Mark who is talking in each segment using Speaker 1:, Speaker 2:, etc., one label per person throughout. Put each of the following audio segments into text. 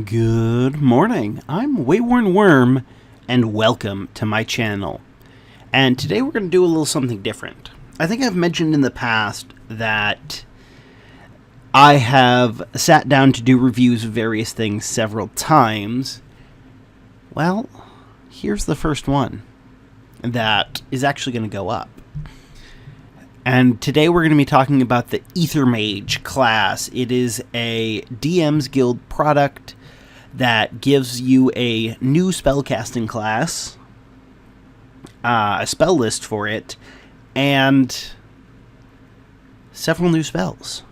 Speaker 1: Good morning, I'm WaywornWyrm, and welcome to my channel. And today we're going to do a little something different. I think I've mentioned in the past that I have sat down to do reviews of various things several times. Well, here's the first one that is actually going to go up. And today we're going to be talking about the Aethermage class. It is a DM's Guild product that gives you a new spellcasting class, a spell list for it, and several new spells.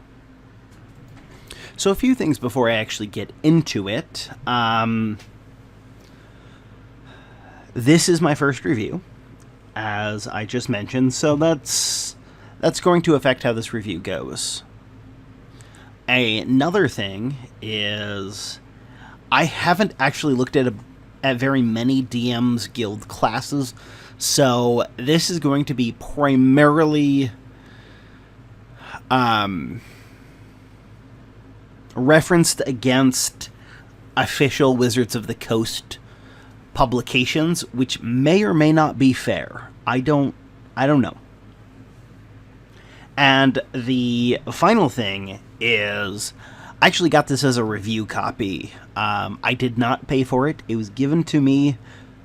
Speaker 1: So a few things before I actually get into it. This is my first review, as I just mentioned, so that's going to affect how this review goes. Another thing is I haven't actually looked at very many DM's Guild classes, so this is going to be primarily referenced against official Wizards of the Coast publications, which may or may not be fair. I don't know. And the final thing is, I actually got this as a review copy. I did not pay for it. It was given to me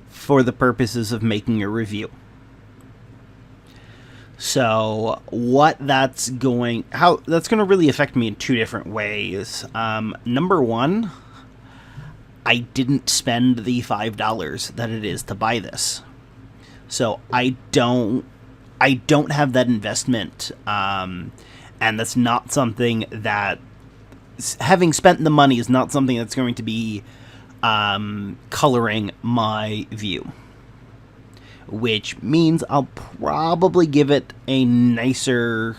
Speaker 1: for the purposes of making a review. So that's going to really affect me in two different ways. Number one, I didn't spend the $5 that it is to buy this. So I don't have that investment, and that's not something that, having spent the money, is not something that's going to be coloring my view. Which means I'll probably give it a nicer,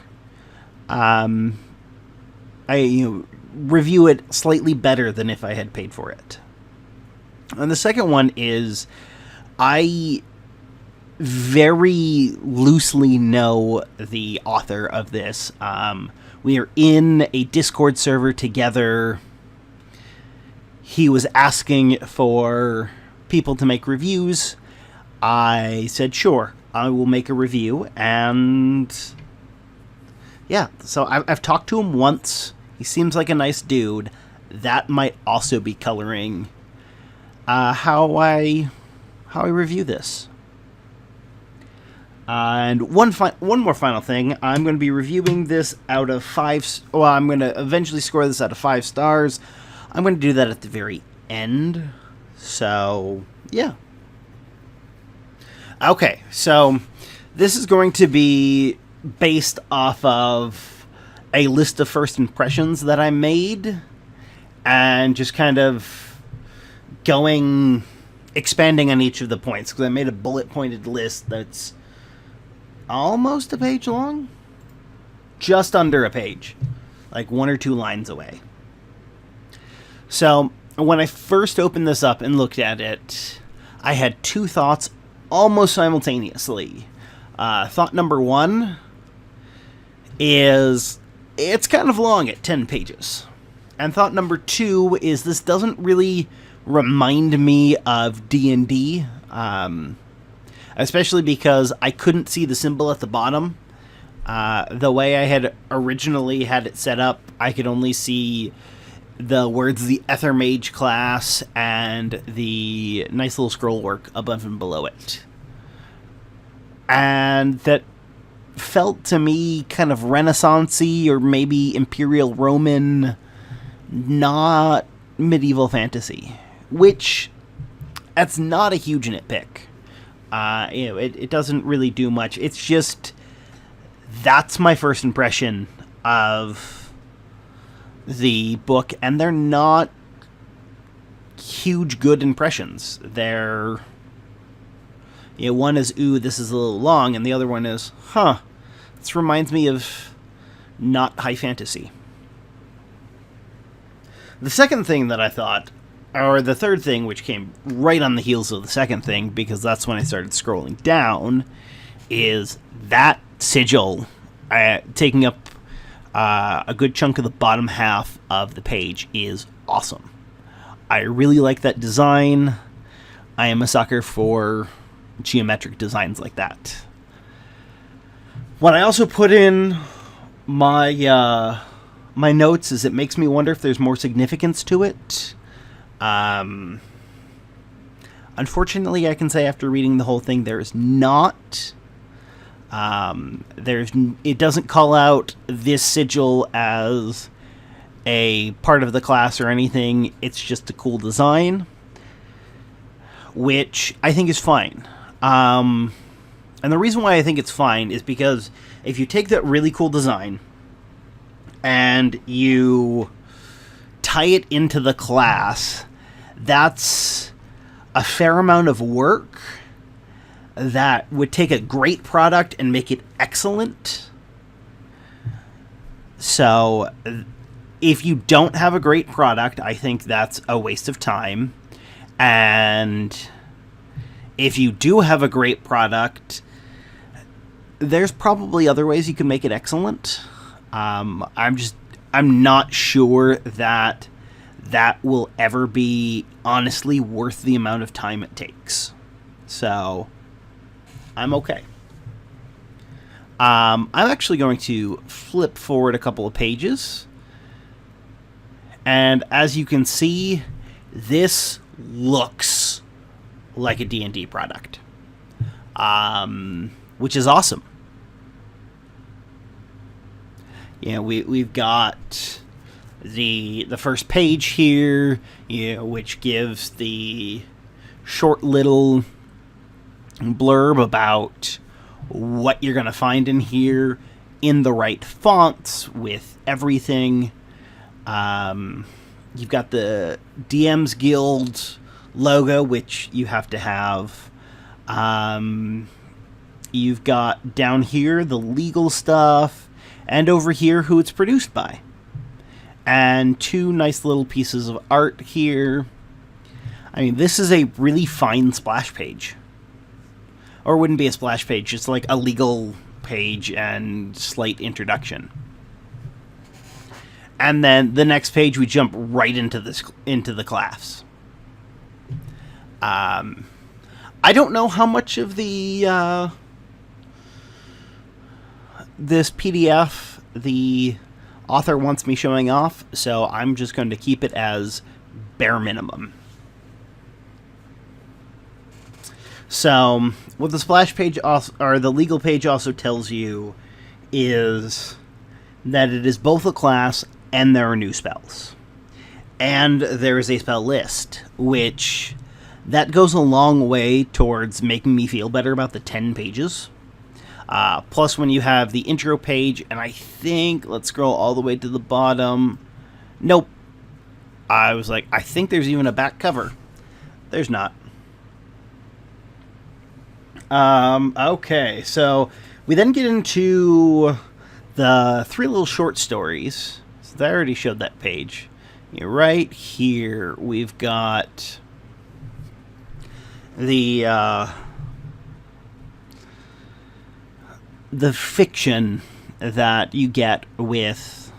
Speaker 1: review it slightly better than if I had paid for it. And the second one is, I very loosely know the author of this. We are in a Discord server together. He was asking for people to make reviews. I said, sure, I will make a review. And yeah, so I've talked to him once. He seems like a nice dude. That might also be coloring how I review this. And one more final thing. I'm going to be reviewing this out of 5. Well, I'm going to eventually score this out of 5 stars. I'm going to do that at the very end. So, yeah. Okay, so this is going to be based off of a list of first impressions that I made, and just kind of expanding on each of the points, because I made a bullet-pointed list that's almost a page long, just under a page, like 1 or 2 lines away. So when I first opened this up and looked at it, I had 2 thoughts almost simultaneously. Thought number 1 is, it's kind of long at 10 pages. And thought number 2 is, this doesn't really remind me of D&D, especially because I couldn't see the symbol at the bottom. The way I had originally had it set up, I could only see the words, the Aethermage class, and the nice little scroll work above and below it. And that felt to me kind of Renaissance-y, or maybe Imperial Roman, not medieval fantasy. Which, that's not a huge nitpick. It doesn't really do much. It's just, that's my first impression of the book, and they're not huge good impressions. They're, one is, ooh, this is a little long, and the other one is, this reminds me of not high fantasy. The second thing that I thought, or the third thing, which came right on the heels of the second thing, because that's when I started scrolling down, is that sigil taking up a good chunk of the bottom half of the page is awesome. I really like that design. I am a sucker for geometric designs like that. What I also put in my my notes is it makes me wonder if there's more significance to it. Unfortunately, I can say after reading the whole thing, there is not. It doesn't call out this sigil as a part of the class or anything. It's just a cool design, which I think is fine. And the reason why I think it's fine is because if you take that really cool design and you tie it into the class, that's a fair amount of work that would take a great product and make it excellent. So if you don't have a great product, I think that's a waste of time. And if you do have a great product, there's probably other ways you can make it excellent. I'm not sure that will ever be honestly worth the amount of time it takes. So I'm okay. I'm actually going to flip forward a couple of pages. And as you can see, this looks like a D&D product, which is awesome. You know, we've got the first page here, you know, which gives the short little blurb about what you're going to find in here in the right fonts with everything. You've got the DM's Guild logo, which you have to have. You've got down here the legal stuff, and over here who it's produced by. And two nice little pieces of art here. I mean, this is a really fine splash page. Or it wouldn't be a splash page, just like a legal page and slight introduction. And then the next page, we jump right into the class. I don't know how much of the this PDF the author wants me showing off, so I'm just going to keep it as bare minimum. So what the splash page or the legal page also tells you is that it is both a class and there are new spells. And there is a spell list, which that goes a long way towards making me feel better about the 10 pages. Plus when you have the intro page, and I think, let's scroll all the way to the bottom. Nope. I was like, I think there's even a back cover. There's not. Okay, so we then get into the 3 little short stories. So I already showed that page. Right here, we've got the fiction that you get with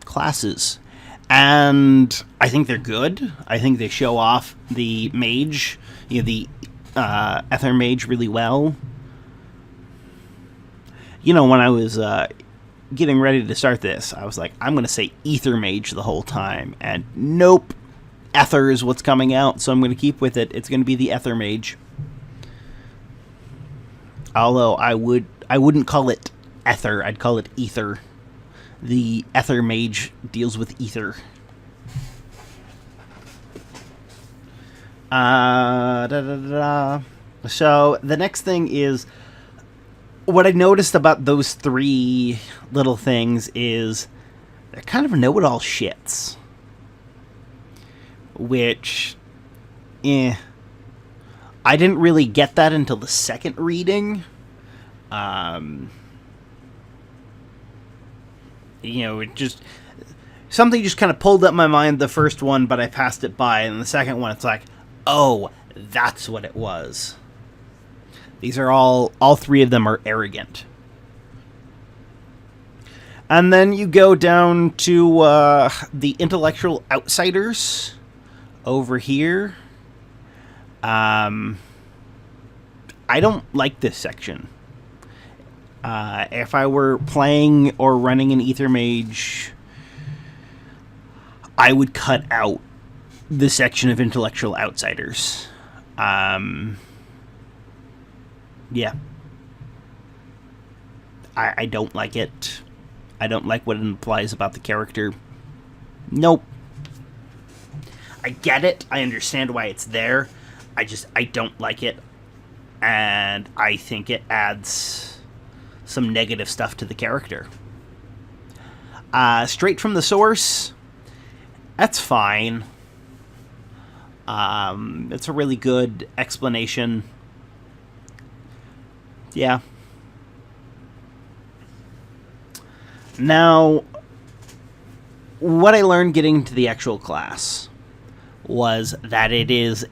Speaker 1: classes. And I think they're good. I think they show off the mage, the Aethermage really well. You know, when I was getting ready to start this, I was like, I'm going to say Aethermage the whole time. And nope, Ether is what's coming out, so I'm going to keep with it. It's going to be the Aethermage. Although I wouldn't call it Ether, I'd call it Ether. The Aethermage deals with ether. So the next thing is, what I noticed about those 3 little things is they're kind of know-it-all shits. Which, I didn't really get that until the second reading. It just, something just kind of pulled up my mind the first one, but I passed it by, and the second one, it's like, oh, that's what it was. These are all 3 of them are arrogant. And then you go down to the intellectual outsiders, over here, I don't like this section. If I were playing or running an Aethermage, I would cut out the section of intellectual outsiders. Yeah. I don't like it. I don't like what it implies about the character. Nope. I get it. I understand why it's there. I don't like it. And I think it adds some negative stuff to the character. Straight from the source, that's fine. It's a really good explanation. Yeah. Now, what I learned getting into the actual class was that it's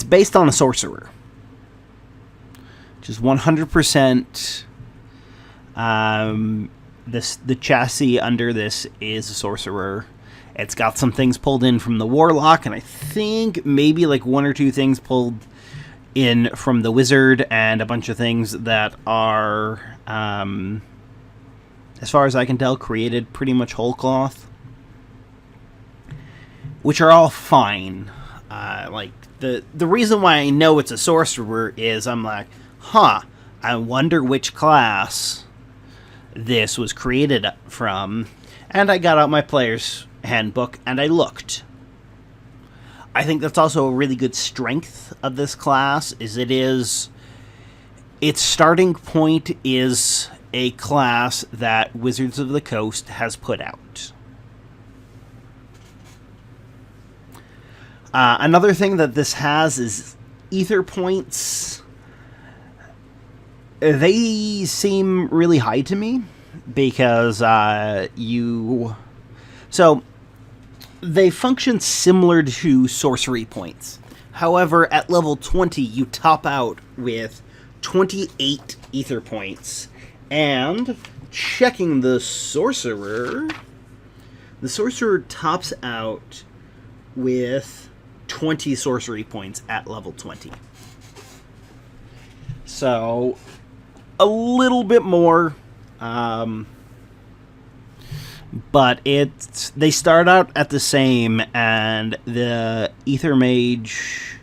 Speaker 1: based on a sorcerer. Which is 100%, the chassis under this is a sorcerer. It's got some things pulled in from the warlock, and I think maybe like one or two things pulled in from the wizard, and a bunch of things that are, as far as I can tell, created pretty much whole cloth, which are all fine. Like the reason why I know it's a sorcerer is I'm like, I wonder which class this was created from, and I got out my player's handbook and I looked. I think that's also a really good strength of this class, is its starting point is a class that Wizards of the Coast has put out. Another thing that this has is ether points. They seem really high to me because so they function similar to sorcery points. However, at level 20, you top out with 28 ether points. And checking the sorcerer tops out with 20 sorcery points at level 20. So, a little bit more, but they start out at the same, and the Aethermage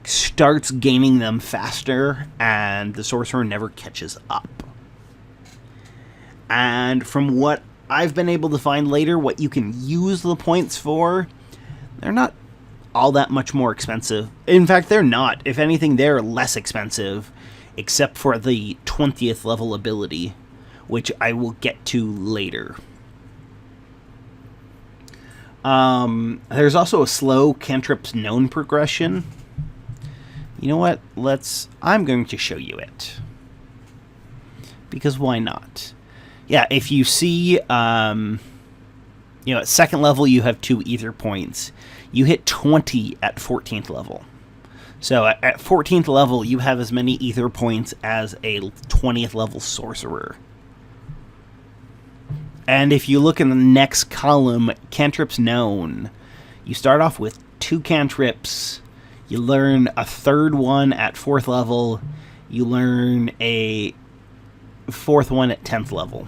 Speaker 1: starts gaining them faster, and the sorcerer never catches up. And from what I've been able to find later, what you can use the points for, they're not all that much more expensive. In fact, they're not. If anything, they're less expensive, except for the 20th level ability, which I will get to later. There's also a slow cantrips known progression. You know what? I'm going to show you it. Because why not? Yeah, if you see, at second level you have 2 ether points. You hit 20 at 14th level. So at 14th level, you have as many ether points as a 20th level sorcerer. And if you look in the next column, cantrips known, you start off with 2 cantrips. You learn a third one at 4th level. You learn a 4th one at 10th level.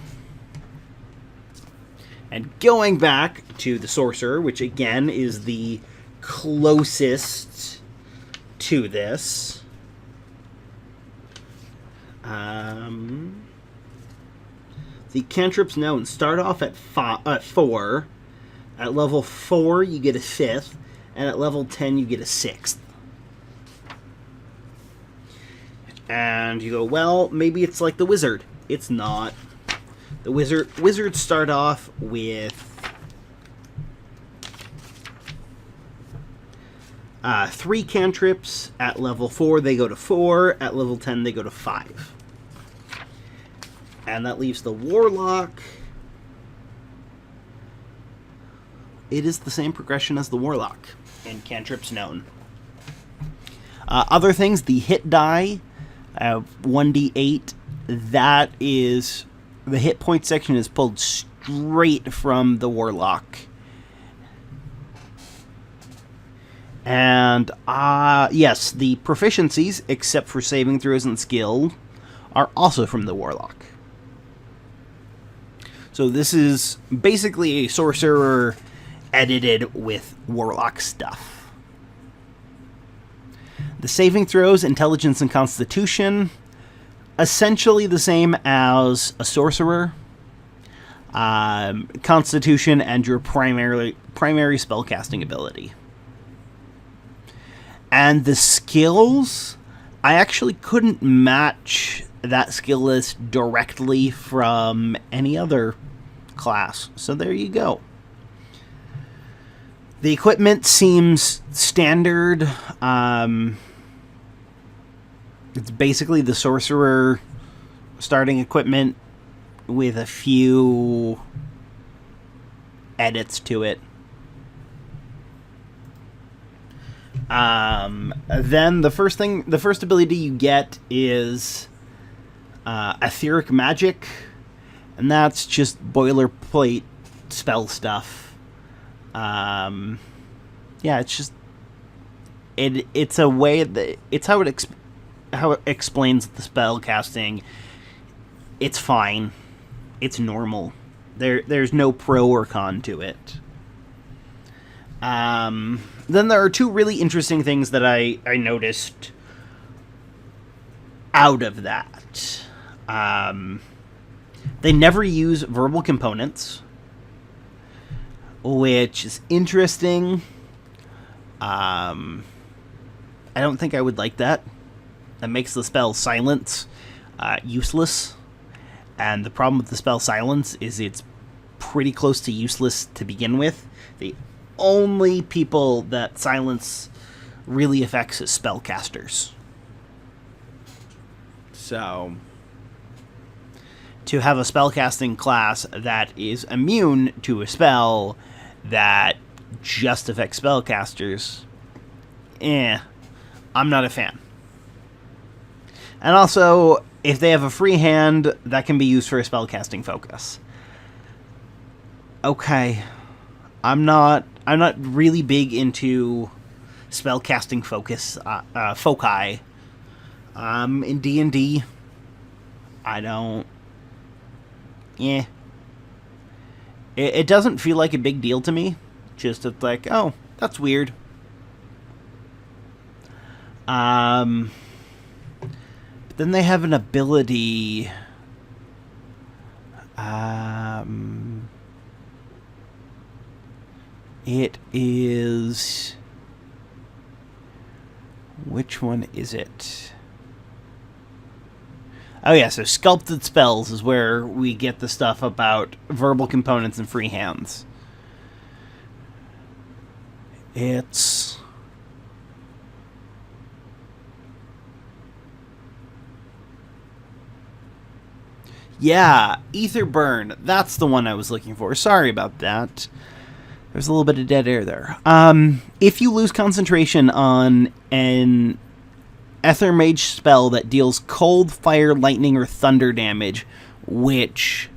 Speaker 1: And going back to the sorcerer, which again is the closest to this, the cantrips known start off at 4. At level 4, you get a 5th, and at level 10, you get a 6th. And you go, well, maybe it's like the wizard. It's not. The wizards start off with 3 cantrips. At level 4, they go to 4. At level 10, they go to 5. And that leaves the warlock. It is the same progression as the warlock in cantrips known. Other things, the hit die, 1d8, that is... The hit point section is pulled straight from the Warlock. And, yes, the proficiencies, except for saving throws and skill, are also from the Warlock. So this is basically a sorcerer edited with Warlock stuff. The saving throws, intelligence and constitution, essentially the same as a sorcerer. Constitution and your primary spellcasting ability. And the skills, I actually couldn't match that skill list directly from any other class. So there you go. The equipment seems standard. It's basically the sorcerer starting equipment with a few edits to it. Then the first ability you get is Etheric Magic, and that's just boilerplate spell stuff. Yeah, it's just it's a way that it's how it explains the spell casting. It's fine. It's normal. There's no pro or con to it. Then there are two really interesting things that I noticed out of that. They never use verbal components, which is interesting. I don't think I would like that. That makes the spell Silence useless. And the problem with the spell Silence is it's pretty close to useless to begin with. The only people that Silence really affects is spellcasters. So, to have a spellcasting class that is immune to a spell that just affects spellcasters, I'm not a fan. And also, if they have a free hand, that can be used for a spellcasting focus. Okay, I'm not really big into spellcasting focus foci. In D&D, I don't. It doesn't feel like a big deal to me. Just it's like, oh, that's weird. But then they have an ability. It is. Which one is it? Oh yeah, so Sculpted Spells is where we get the stuff about verbal components and free hands. It's... yeah, Ether Burn. That's the one I was looking for. Sorry about that. There's a little bit of dead air there. If you lose concentration on an Aethermage spell that deals cold, fire, lightning, or thunder damage, which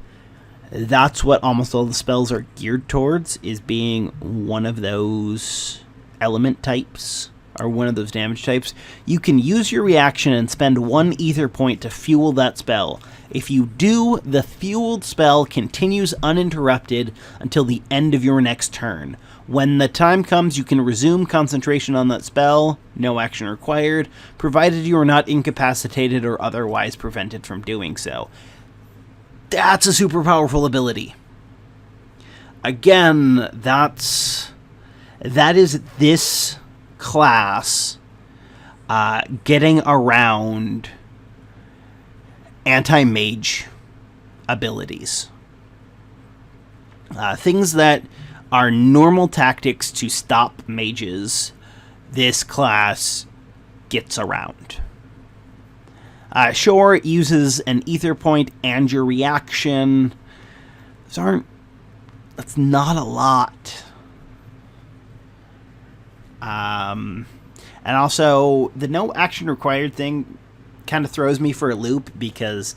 Speaker 1: that's what almost all the spells are geared towards, is being one of those element types, or one of those damage types, you can use your reaction and spend 1 ether point to fuel that spell. If you do, the fueled spell continues uninterrupted until the end of your next turn. When the time comes, you can resume concentration on that spell, no action required, provided you are not incapacitated or otherwise prevented from doing so. That's a super powerful ability. Again, that is this class getting around anti-mage abilities. Things that are normal tactics to stop mages, this class gets around. Sure, it uses an ether point and your reaction. That's not a lot. And also, the no action required thing kind of throws me for a loop, because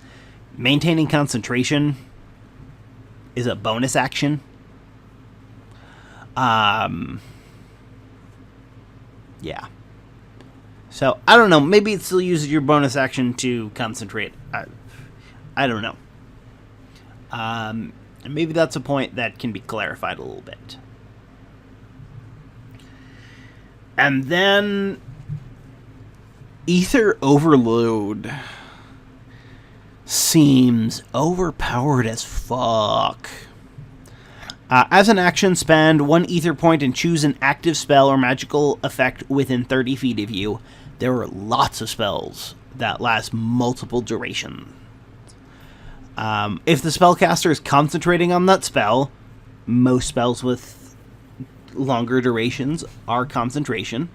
Speaker 1: maintaining concentration is a bonus action. Yeah. So, I don't know. Maybe it still uses your bonus action to concentrate. I don't know. And maybe that's a point that can be clarified a little bit. And then Ether Overload seems overpowered as fuck. As an action, spend 1 ether point and choose an active spell or magical effect within 30 feet of you. There are lots of spells that last multiple durations. If the spellcaster is concentrating on that spell, most spells with longer durations are concentration.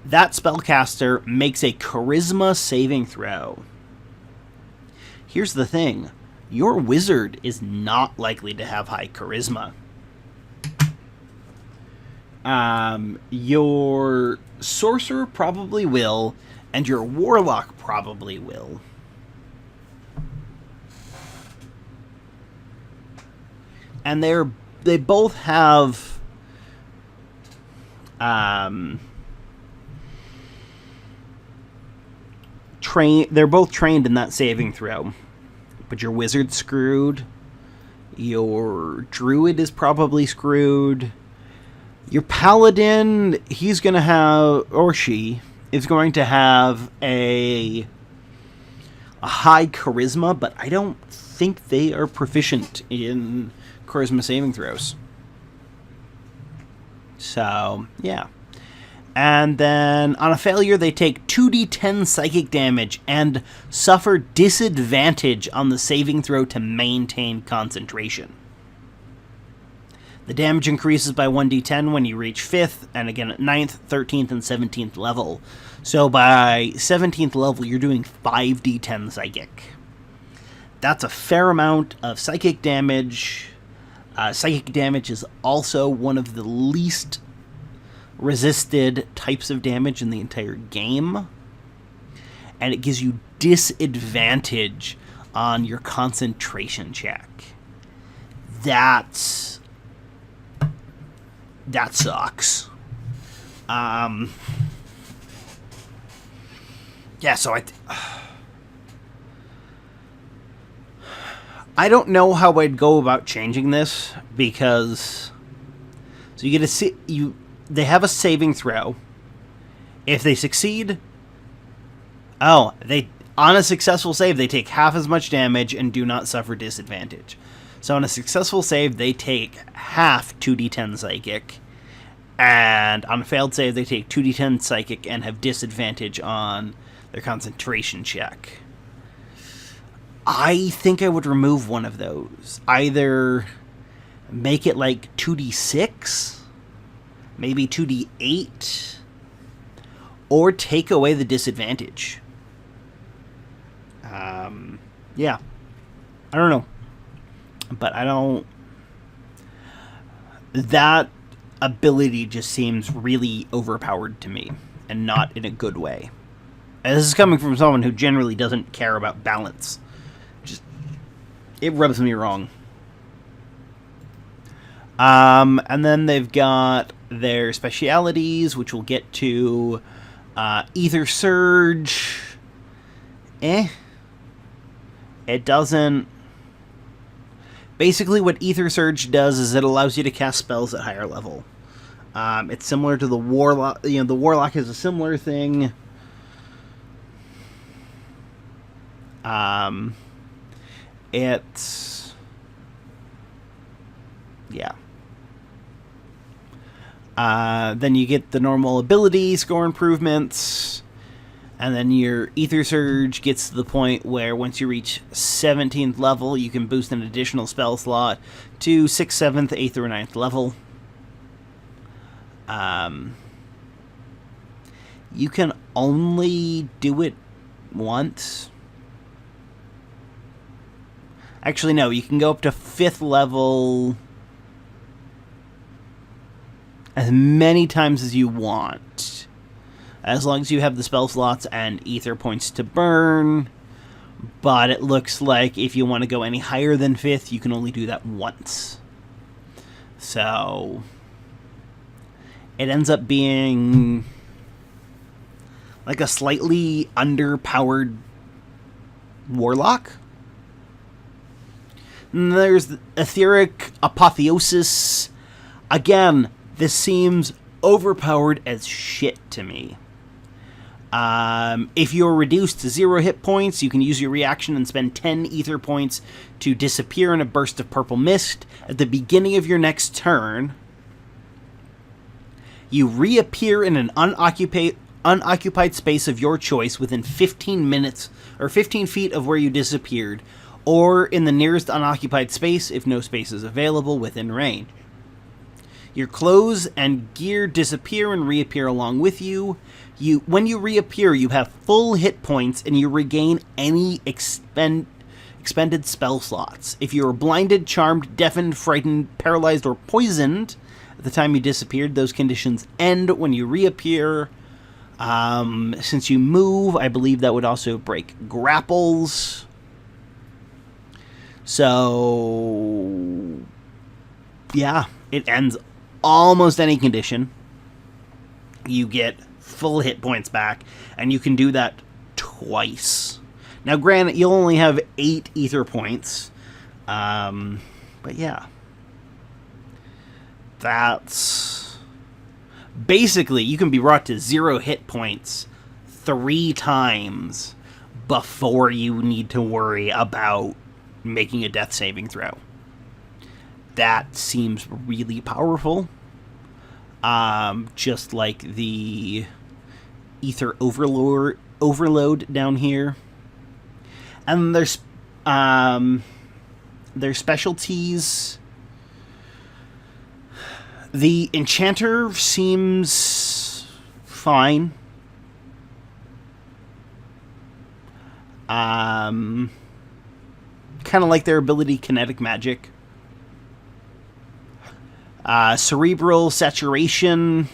Speaker 1: That spellcaster makes a charisma saving throw. Here's the thing. Your wizard is not likely to have high charisma. Your sorcerer probably will, and your warlock probably will. And they both have they're both trained in that saving throw. But your wizard's screwed. Your druid is probably screwed. Your paladin, he's going to have, or she, is going to have a high charisma, but I don't think they are proficient in charisma saving throws. So, yeah. And then, on a failure, they take 2d10 psychic damage and suffer disadvantage on the saving throw to maintain concentration. The damage increases by 1d10 when you reach 5th, and again at 9th, 13th, and 17th level. So by 17th level, you're doing 5d10 psychic. That's a fair amount of psychic damage. Psychic damage is also one of the least resisted types of damage in the entire game, and it gives you disadvantage on your concentration check. That sucks. Yeah, so I don't know how I'd go about changing this, because so you get they have a saving throw. If they succeed, on a successful save, they take half as much damage and do not suffer disadvantage. So on a successful save, they take half 2d10 psychic, and on a failed save, they take 2d10 psychic and have disadvantage on their concentration check. I think I would remove one of those. Either make it like 2d6, maybe 2d8, or take away the disadvantage. Yeah. I don't know. But that ability just seems really overpowered to me, and not in a good way. And this is coming from someone who generally doesn't care about balance. It rubs me wrong. And then they've got their specialities, which we'll get to. Ether Surge. It doesn't... Basically, what Ether Surge does is it allows you to cast spells at higher level. It's similar to the Warlock. The Warlock is a similar thing. It's... Yeah. Then you get the normal ability score improvements. And then your Ether Surge gets to the point where once you reach 17th level, you can boost an additional spell slot to 6th, 7th, 8th, or 9th level. You can only do it once. Actually, no, you can go up to 5th level as many times as you want, as long as you have the spell slots and ether points to burn. But it looks like if you want to go any higher than 5th, you can only do that once. So it ends up being like a slightly underpowered warlock. And there's Etheric Apotheosis. Again, this seems overpowered as shit to me. If you're reduced to 0 hit points, you can use your reaction and spend 10 ether points to disappear in a burst of purple mist. At the beginning of your next turn, you reappear in an unoccupied space of your choice within 15 minutes or 15 feet of where you disappeared, or in the nearest unoccupied space if no space is available within range. Your clothes and gear disappear and reappear along with you. When you reappear, you have full hit points and you regain any expended spell slots. If you are blinded, charmed, deafened, frightened, paralyzed, or poisoned at the time you disappeared, those conditions end when you reappear. Since you move, I believe that would also break grapples. So, yeah, it ends almost any condition. You get full hit points back, and you can do that twice. Now, granted, you'll only have 8 ether points, but yeah. That's... Basically, you can be brought to 0 hit points 3 times before you need to worry about making a death saving throw. That seems really powerful. Just like the Ether Overload down here. And there's specialties. The Enchanter seems fine. Kind of like their ability Kinetic Magic. Cerebral Saturation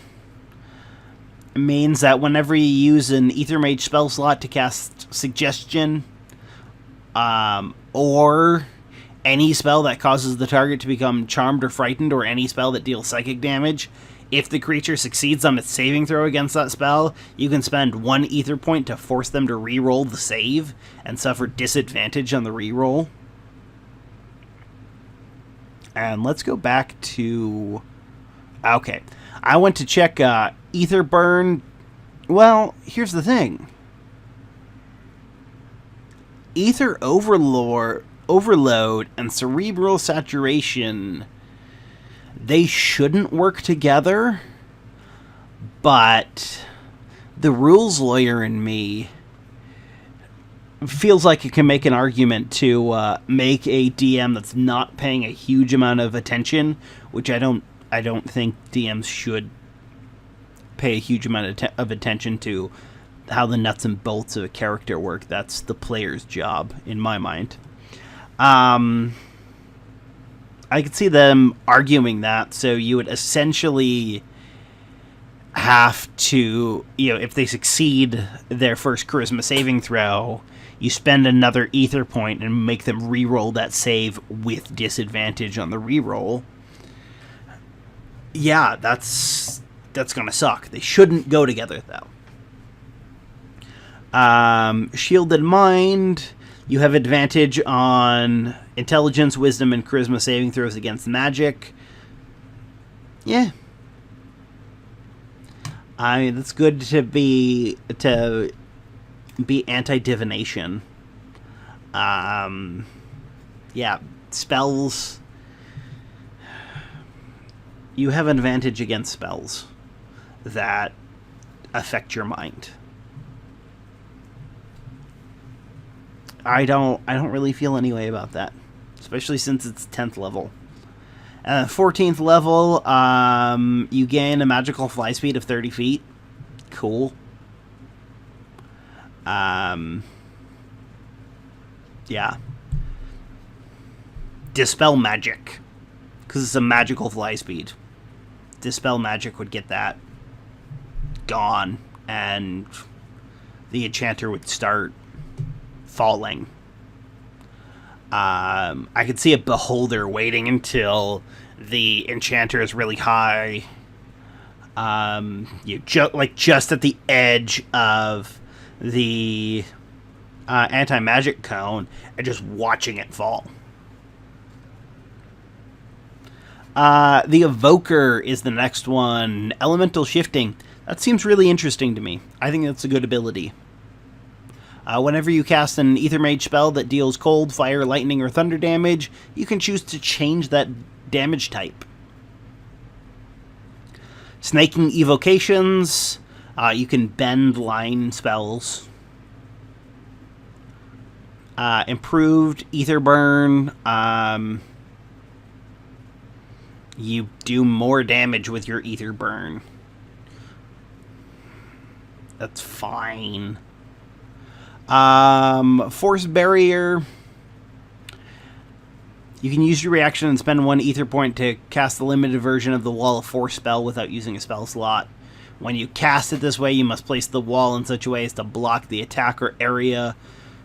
Speaker 1: means that whenever you use an Aethermage spell slot to cast Suggestion, or any spell that causes the target to become charmed or frightened, or any spell that deals psychic damage, if the creature succeeds on its saving throw against that spell, you can spend 1 ether point to force them to re-roll the save and suffer disadvantage on the re-roll. And let's go back to... Okay. I went to check Ether Burn. Well, here's the thing. Ether Overload and Cerebral Saturation, they shouldn't work together, but the rules lawyer in me feels like it can make an argument to make a DM that's not paying a huge amount of attention, which I don't think DMs should pay a huge amount of attention to how the nuts and bolts of a character work. That's the player's job, in my mind. I could see them arguing that, so you would essentially have to, if they succeed their first charisma saving throw, you spend another ether point and make them re-roll that save with disadvantage on the re-roll. Yeah, that's gonna suck. They shouldn't go together, though. Shielded Mind, you have advantage on Intelligence, Wisdom, and Charisma saving throws against magic. Yeah. I mean, that's good to be anti-divination. Yeah, spells. You have an advantage against spells that affect your mind. I don't really feel any way about that, especially since it's 10th level. 14th level, you gain a magical fly speed of 30 feet. Cool. Yeah. Dispel Magic, because it's a magical fly speed. Dispel Magic would get that gone, and the Enchanter would start falling I could see a Beholder waiting until the Enchanter is really high. Just at the edge of the anti-magic cone and just watching it fall. The Evoker is the next one. Elemental Shifting. That seems really interesting to me. I think that's a good ability. Whenever you cast an Aethermage spell that deals cold, fire, lightning, or thunder damage, you can choose to change that damage type. Snaking Evocations. You can bend line spells. Improved Ether Burn. You do more damage with your Ether Burn. That's fine. Force Barrier. You can use your reaction and spend 1 ether point to cast the limited version of the Wall of Force spell without using a spell slot. When you cast it this way, you must place the wall in such a way as to block the attacker area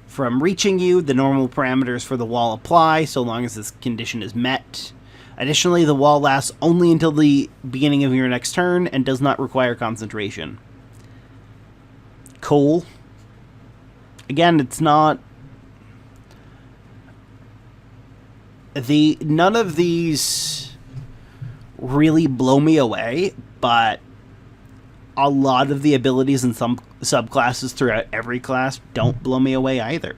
Speaker 1: from reaching you. The normal parameters for the wall apply, so long as this condition is met. Additionally, the wall lasts only until the beginning of your next turn and does not require concentration. Cool. Again, it's not... None of these really blow me away, but a lot of the abilities in some subclasses throughout every class don't blow me away either.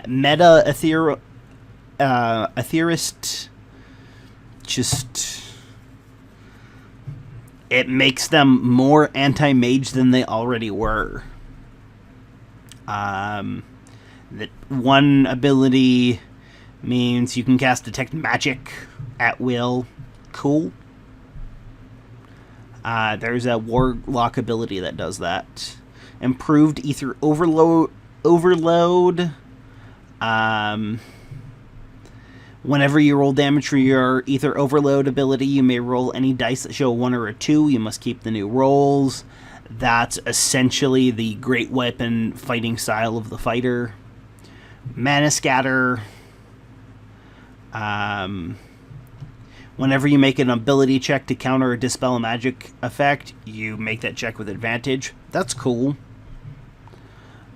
Speaker 1: Meta Aetherist, just... it makes them more anti-mage than they already were. That one ability means you can cast Detect Magic at will. Cool. There's a Warlock ability that does that. Improved Ether Overload. Whenever you roll damage for your Ether Overload ability, you may roll any dice that show a 1 or a 2. You must keep the new rolls. That's essentially the great weapon fighting style of the fighter. Mana Scatter. Whenever you make an ability check to counter or dispel a magic effect, you make that check with advantage. That's cool.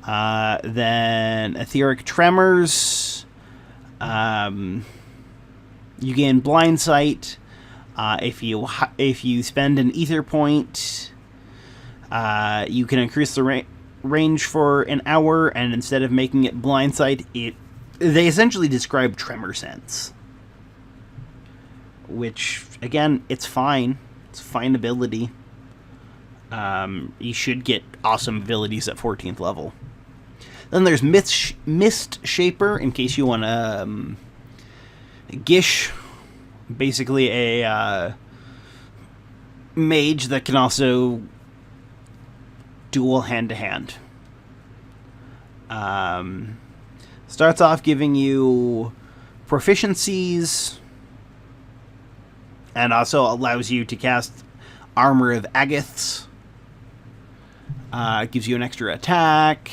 Speaker 1: Then Etheric Tremors. You gain Blind Sight. If you spend an ether point, you can increase the range for an hour, and instead of making it Blind Sight, they essentially describe Tremor Sense. Which, again, it's fine. It's a fine ability. You should get awesome abilities at 14th level. Then there's Mist Shaper, in case you want to... Gish, basically a mage that can also duel hand-to-hand. Starts off giving you proficiencies, and also allows you to cast Armor of Agaths. Gives you an extra attack.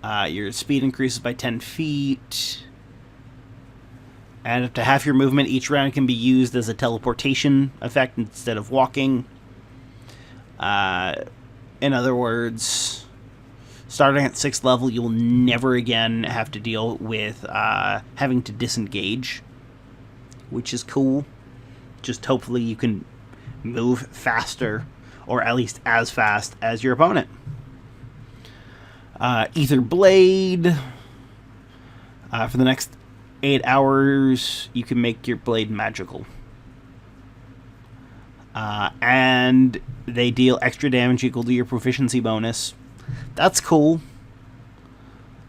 Speaker 1: Your speed increases by 10 feet. And up to half your movement each round can be used as a teleportation effect instead of walking. In other words, starting at 6th level, you'll never again have to deal with having to disengage, which is cool. Just hopefully you can move faster, or at least as fast as your opponent. Ether Blade. For the next 8 hours, you can make your blade magical. And they deal extra damage equal to your proficiency bonus. That's cool.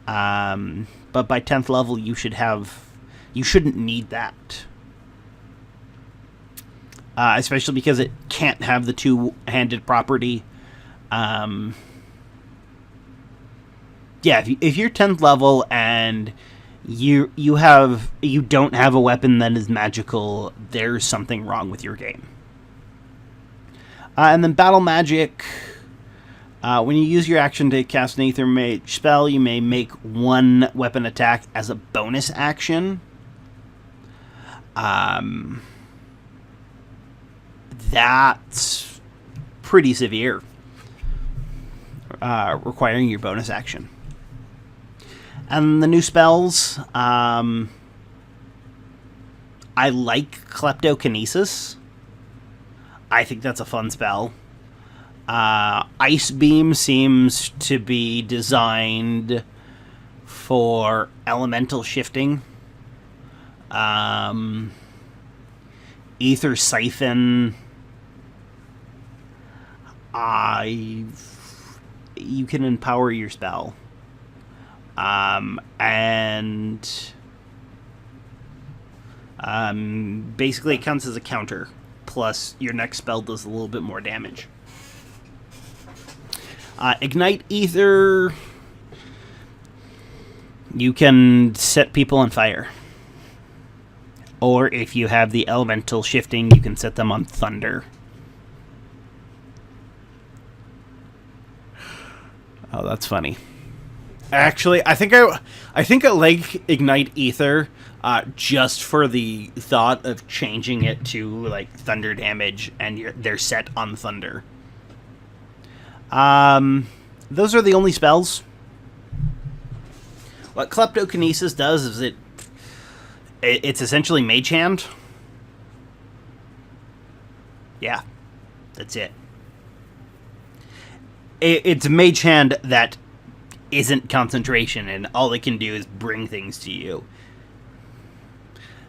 Speaker 1: But by 10th level, you shouldn't need that. Especially because it can't have the two-handed property. Yeah, if you're 10th level and you don't have a weapon that is magical, there's something wrong with your game. And then Battle Magic. When you use your action to cast an Aethermage spell, you may make one weapon attack as a bonus action. That's pretty severe, requiring your bonus action. And the new spells, I like Kleptokinesis. I think that's a fun spell. Ice Beam seems to be designed for elemental shifting. Ether Siphon, you can empower your spell. Basically it counts as a counter. Plus, your next spell does a little bit more damage. Ignite Ether. You can set people on fire. Or if you have the elemental shifting, you can set them on thunder. Oh, that's funny. Actually, I think I like Ignite Ether just for the thought of changing it to like thunder damage, and they're set on thunder. Those are the only spells. What Kleptokinesis does is it's essentially Mage Hand. Yeah, that's it. It's Mage Hand that isn't concentration, and all it can do is bring things to you.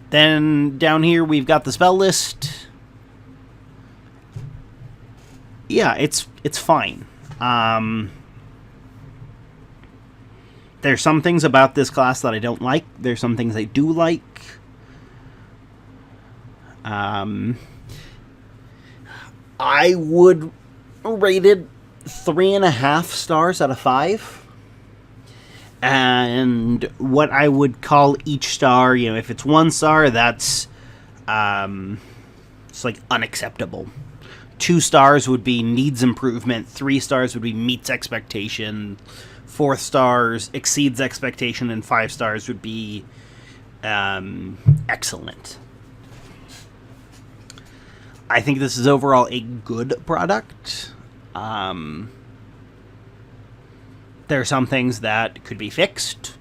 Speaker 1: Then down here we've got the spell list. Yeah, it's fine. There's some things about this class that I don't like. There's some things I do like. I would rate it 3.5 stars out of 5. And what I would call each star, if it's 1 star, that's it's like unacceptable. 2 stars would be needs improvement. 3 stars would be meets expectation. 4 stars exceeds expectation, and 5 stars would be excellent. I think this is overall a good product. There are some things that could be fixed.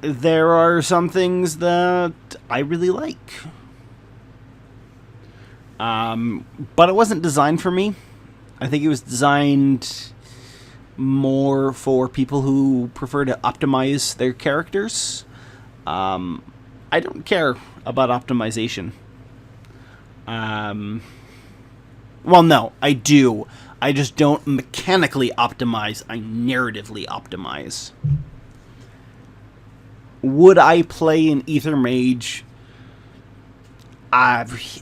Speaker 1: There are some things that I really like. But it wasn't designed for me. I think it was designed more for people who prefer to optimize their characters. I don't care about optimization. Well, no, I do. I just don't mechanically optimize. I narratively optimize. Would I play an Aethermage?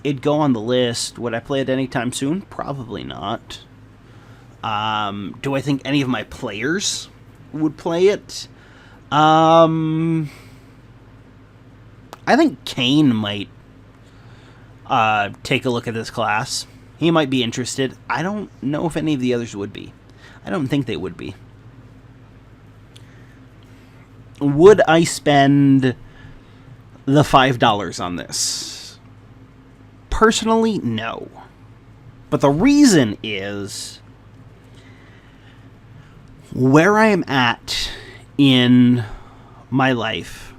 Speaker 1: It'd go on the list. Would I play it anytime soon? Probably not. Do I think any of my players would play it? I think Kane might take a look at this class. He might be interested. I don't know if any of the others would be. I don't think they would be. Would I spend the $5 on this? Personally, no. But the reason is where I am at in my life.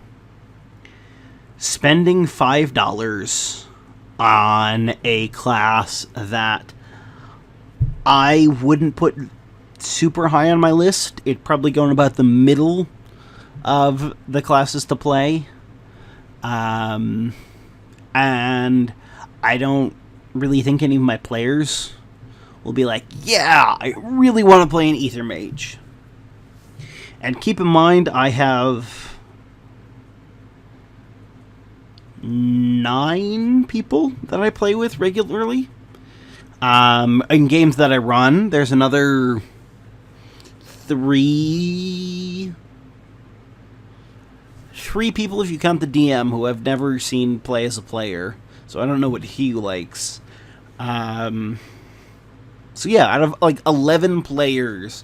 Speaker 1: Spending $5 on a class that I wouldn't put super high on my list. It'd probably go in about the middle of the classes to play. And I don't really think any of my players will be like, yeah, I really want to play an Aethermage. And keep in mind, I have 9 people that I play with regularly. In games that I run, there's another 3 people, if you count the DM, who I've never seen play as a player. So I don't know what he likes. So So yeah, out of like 11 players,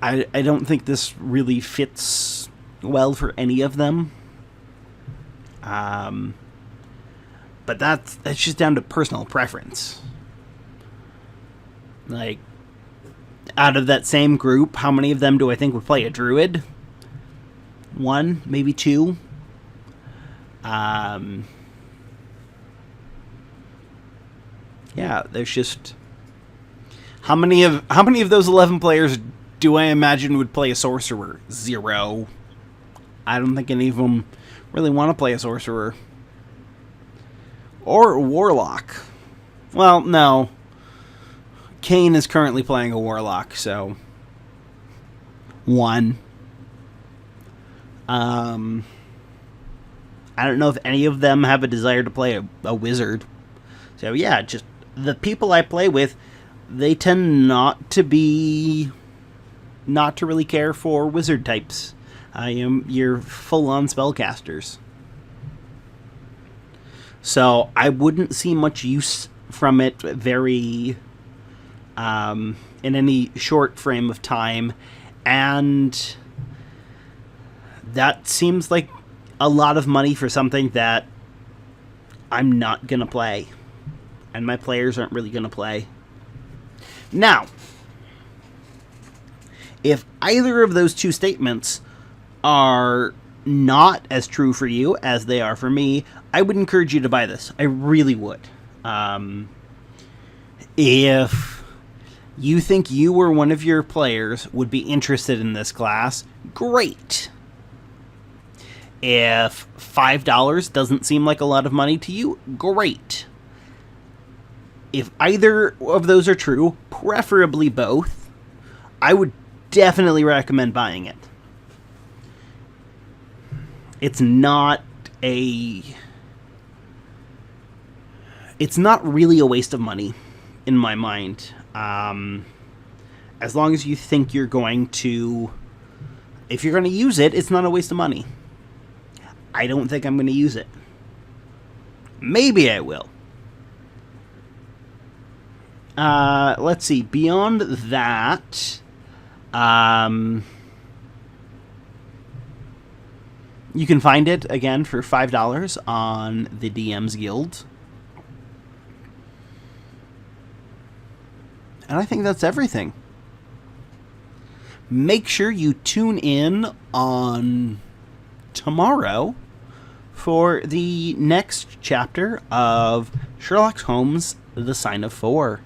Speaker 1: I don't think this really fits well for any of them. But that's just down to personal preference. Like, out of that same group, how many of them do I think would play a druid? 1, maybe 2. Yeah, there's just how many of those 11 players do I imagine would play a sorcerer? 0. I don't think any of them really want to play a sorcerer. Or a warlock. Well, no. Kane is currently playing a warlock, so 1. I don't know if any of them have a desire to play a wizard. So yeah, just the people I play with, they tend not to really care for wizard types. You're full-on spellcasters. So I wouldn't see much use from it in any short frame of time. And that seems like a lot of money for something that I'm not going to play. And my players aren't really going to play. Now, if either of those two statements are not as true for you as they are for me, I would encourage you to buy this. I really would. If you think you or one of your players would be interested in this class, great. If $5 doesn't seem like a lot of money to you, great. If either of those are true, preferably both, I would definitely recommend buying it. It's not really a waste of money, in my mind. As long as you think you're going to... If you're going to use it, it's not a waste of money. I don't think I'm going to use it. Maybe I will. Let's see. Beyond that, you can find it, again, for $5 on the DM's Guild. And I think that's everything. Make sure you tune in on tomorrow for the next chapter of Sherlock Holmes, The Sign of 4.